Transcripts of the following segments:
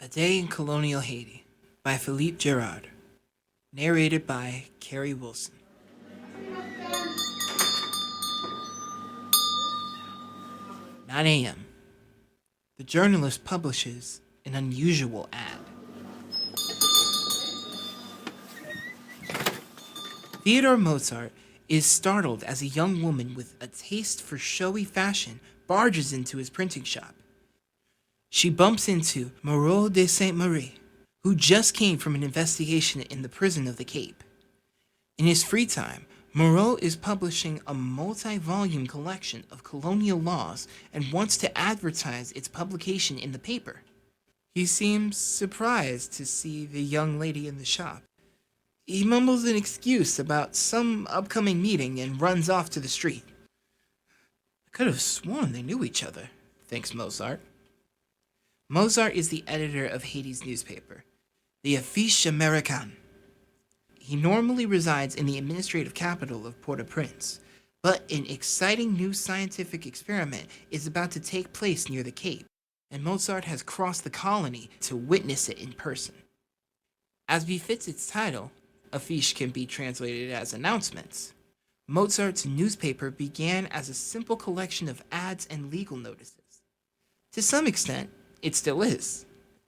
A Day in Colonial Haiti by Philippe Gerard. Narrated by Carrie Wilson. 9 a.m. The journalist publishes an unusual ad. Theodore Mozart is startled as a young woman with a taste for showy fashion barges into his printing shop. She bumps into Moreau de Sainte-Marie, who just came from an investigation in the prison of the Cape. In his free time, Moreau is publishing a multi-volume collection of colonial laws and wants to advertise its publication in the paper. He seems surprised to see the young lady in the shop. He mumbles an excuse about some upcoming meeting and runs off to the street. I could have sworn they knew each other, thinks Mozart. Mozart is the editor of Haiti's newspaper, the Affiche Americaine. He normally resides in the administrative capital of Port-au-Prince, but an exciting new scientific experiment is about to take place near the Cape, and Mozart has crossed the colony to witness it in person. As befits its title, Affiche can be translated as announcements. Mozart's newspaper began as a simple collection of ads and legal notices. To some extent, it still is.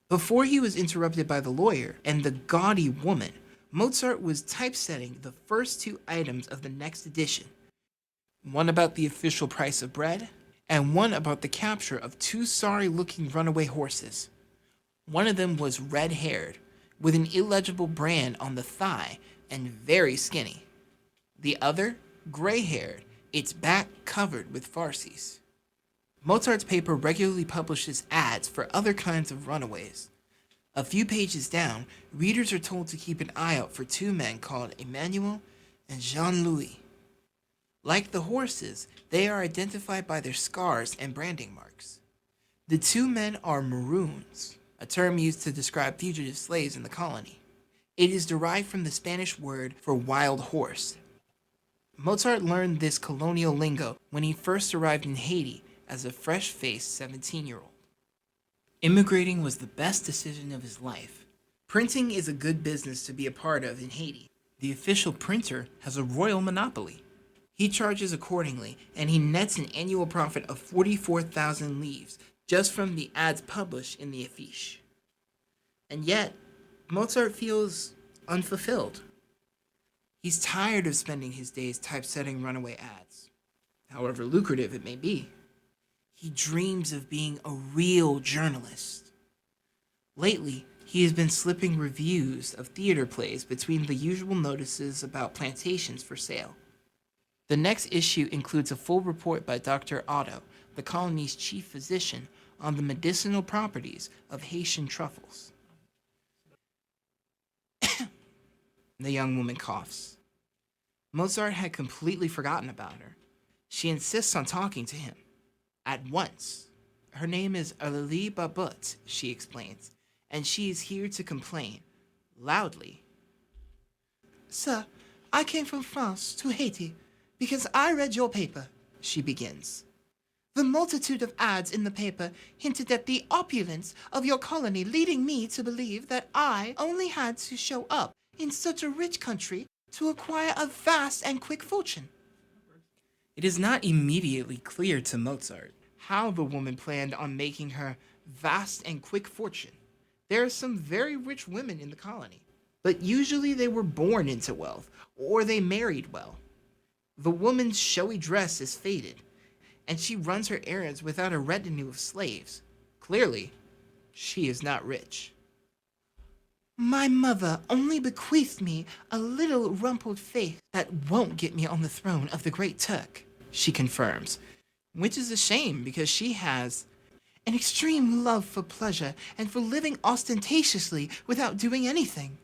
Before he was interrupted by the lawyer and the gaudy woman, Mozart was typesetting the first two items of the next edition. One about the official price of bread, and one about the capture of two sorry-looking runaway horses. One of them was red-haired, with an illegible brand on the thigh and very skinny. The other, gray-haired, its back covered with farces. Mozart's paper regularly publishes ads for other kinds of runaways. A few pages down, readers are told to keep an eye out for two men called Emmanuel and Jean-Louis. Like the horses, they are identified by their scars and branding marks. The two men are maroons, a term used to describe fugitive slaves in the colony. It is derived from the Spanish word for wild horse. Mozart learned this colonial lingo when he first arrived in Haiti as a fresh-faced 17-year-old. Immigrating was the best decision of his life. Printing is a good business to be a part of in Haiti. The official printer has a royal monopoly. He charges accordingly, and he nets an annual profit of 44,000 livres just from the ads published in the affiche. And yet, Mozart feels unfulfilled. He's tired of spending his days typesetting runaway ads, however lucrative it may be. He dreams of being a real journalist. Lately, he has been slipping reviews of theater plays between the usual notices about plantations for sale. The next issue includes a full report by Dr. Otto, the colony's chief physician, on the medicinal properties of Haitian truffles. The young woman coughs. Mozart had completely forgotten about her. She insists on talking to him. At once. Her name is Aurélie Babut, she explains, and she is here to complain, loudly. Sir, I came from France to Haiti because I read your paper, she begins. The multitude of ads in the paper hinted at the opulence of your colony, leading me to believe that I only had to show up in such a rich country to acquire a vast and quick fortune. It is not immediately clear to Mozart how the woman planned on making her vast and quick fortune. There are some very rich women in the colony, but usually they were born into wealth, or they married well. The woman's showy dress is faded, and she runs her errands without a retinue of slaves. Clearly, she is not rich. My mother only bequeathed me a little rumpled faith that won't get me on the throne of the Great Turk, she confirms, which is a shame because she has an extreme love for pleasure and for living ostentatiously without doing anything.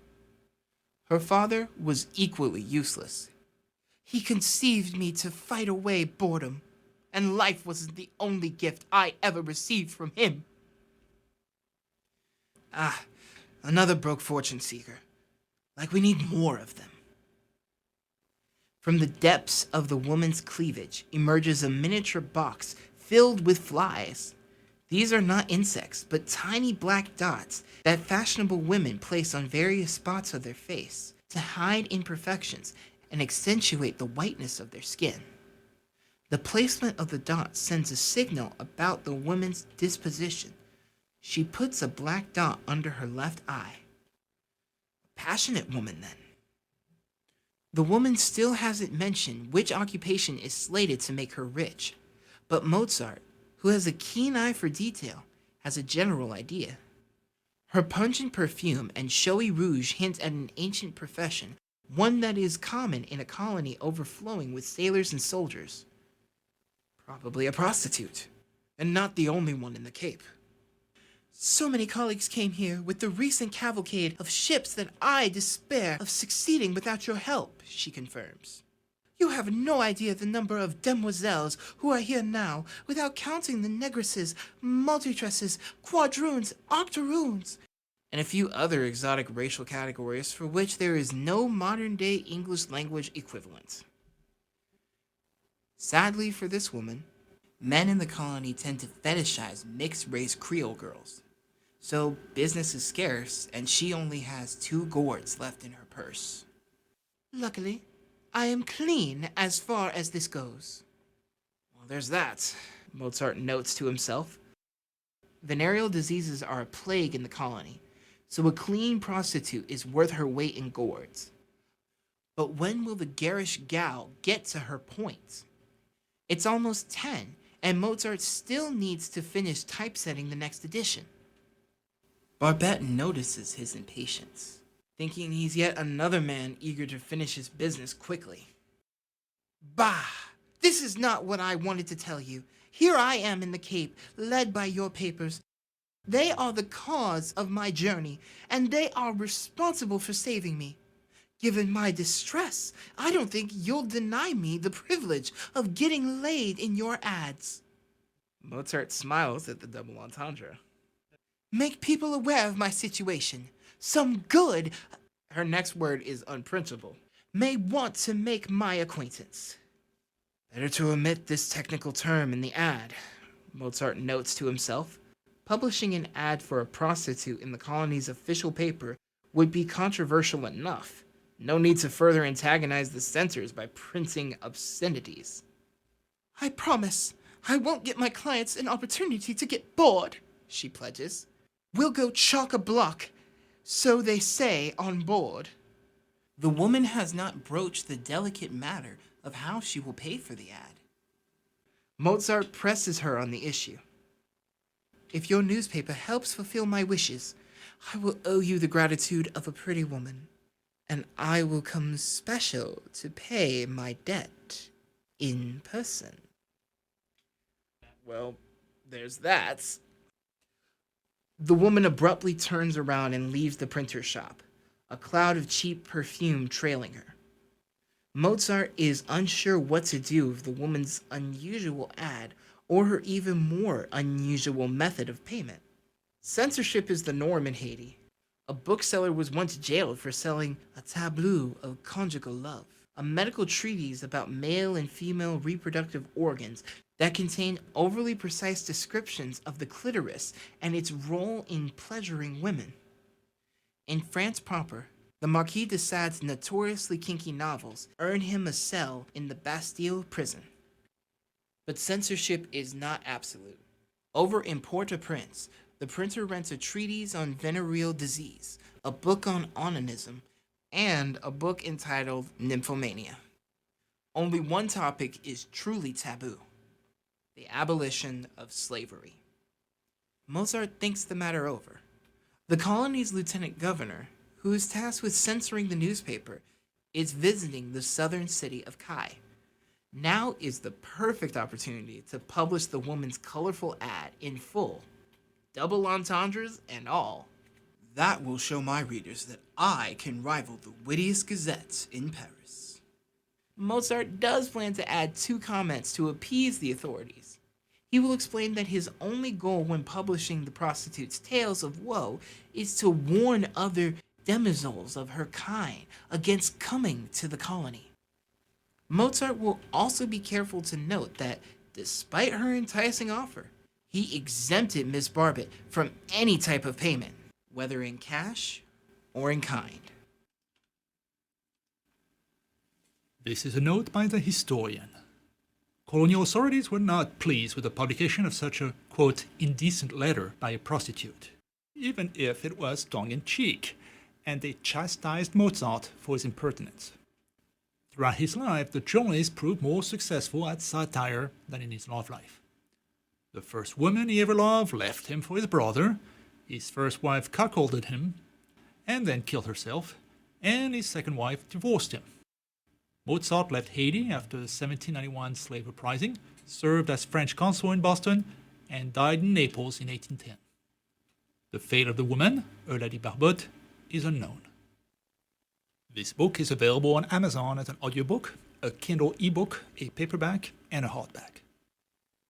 Her father was equally useless. He conceived me to fight away boredom, and life was the only gift I ever received from him. Another broke fortune seeker. Like we need more of them. From the depths of the woman's cleavage emerges a miniature box filled with flies. These are not insects, but tiny black dots that fashionable women place on various spots of their face to hide imperfections and accentuate the whiteness of their skin. The placement of the dot sends a signal about the woman's disposition. She puts a black dot under her left eye. A passionate woman, then. The woman still hasn't mentioned which occupation is slated to make her rich, but Mozart, who has a keen eye for detail, has a general idea. Her pungent perfume and showy rouge hint at an ancient profession, one that is common in a colony overflowing with sailors and soldiers. Probably a prostitute, and not the only one in the Cape. So many colleagues came here with the recent cavalcade of ships that I despair of succeeding without your help, she confirms. You have no idea the number of demoiselles who are here now, without counting the negresses, multitresses, quadroons, octoroons, and a few other exotic racial categories for which there is no modern-day English language equivalent. Sadly for this woman, men in the colony tend to fetishize mixed-race Creole girls. So business is scarce, and she only has 2 gourds left in her purse. Luckily, I am clean as far as this goes. Well, there's that, Mozart notes to himself. Venereal diseases are a plague in the colony, so a clean prostitute is worth her weight in gourds. But when will the garish gal get to her point? It's almost 10, and Mozart still needs to finish typesetting the next edition. Barbette notices his impatience, thinking he's yet another man eager to finish his business quickly. Bah! This is not what I wanted to tell you. Here I am in the Cape, led by your papers. They are the cause of my journey, and they are responsible for saving me. Given my distress, I don't think you'll deny me the privilege of getting laid in your ads. Mozart smiles at the double entendre. Make people aware of my situation. Some good, her next word is unprintable, may want to make my acquaintance. Better to omit this technical term in the ad, Mozart notes to himself. Publishing an ad for a prostitute in the colony's official paper would be controversial enough. No need to further antagonize the censors by printing obscenities. I promise I won't get my clients an opportunity to get bored, she pledges. We'll go chock-a-block, so they say on board. The woman has not broached the delicate matter of how she will pay for the ad. Mozart presses her on the issue. If your newspaper helps fulfill my wishes, I will owe you the gratitude of a pretty woman, and I will come special to pay my debt in person. Well, there's that. The woman abruptly turns around and leaves the printer's shop, a cloud of cheap perfume trailing her. Mozart is unsure what to do with the woman's unusual ad or her even more unusual method of payment. Censorship is the norm in Haiti. A bookseller was once jailed for selling a tableau of conjugal love, a medical treatise about male and female reproductive organs that contained overly precise descriptions of the clitoris and its role in pleasuring women. In France proper, the Marquis de Sade's notoriously kinky novels earned him a cell in the Bastille prison. But censorship is not absolute. Over in Port-au-Prince, the printer rents a treatise on venereal disease, a book on onanism, and a book entitled Nymphomania. Only one topic is truly taboo: the abolition of slavery. Mozart thinks the matter over. The colony's lieutenant governor, who is tasked with censoring the newspaper, is visiting the southern city of Kai. Now is the perfect opportunity to publish the woman's colorful ad in full, double entendres and all. That will show my readers that I can rival the wittiest gazettes in Paris. Mozart does plan to add 2 comments to appease the authorities. He will explain that his only goal when publishing the prostitute's tales of woe is to warn other demoiselles of her kind against coming to the colony. Mozart will also be careful to note that, despite her enticing offer, He exempted Miss Barbet from any type of payment, whether in cash or in kind. This is a note by the historian. Colonial authorities were not pleased with the publication of such a, quote, indecent letter by a prostitute, even if it was tongue-in-cheek, and they chastised Mozart for his impertinence. Throughout his life, the journalist proved more successful at satire than in his love life. The first woman he ever loved left him for his brother, his first wife cuckolded him, and then killed herself, and his second wife divorced him. Mozart left Haiti after the 1791 slave uprising, served as French consul in Boston, and died in Naples in 1810. The fate of the woman, Eulalie Barbotte, is unknown. This book is available on Amazon as an audiobook, a Kindle ebook, a paperback, and a hardback.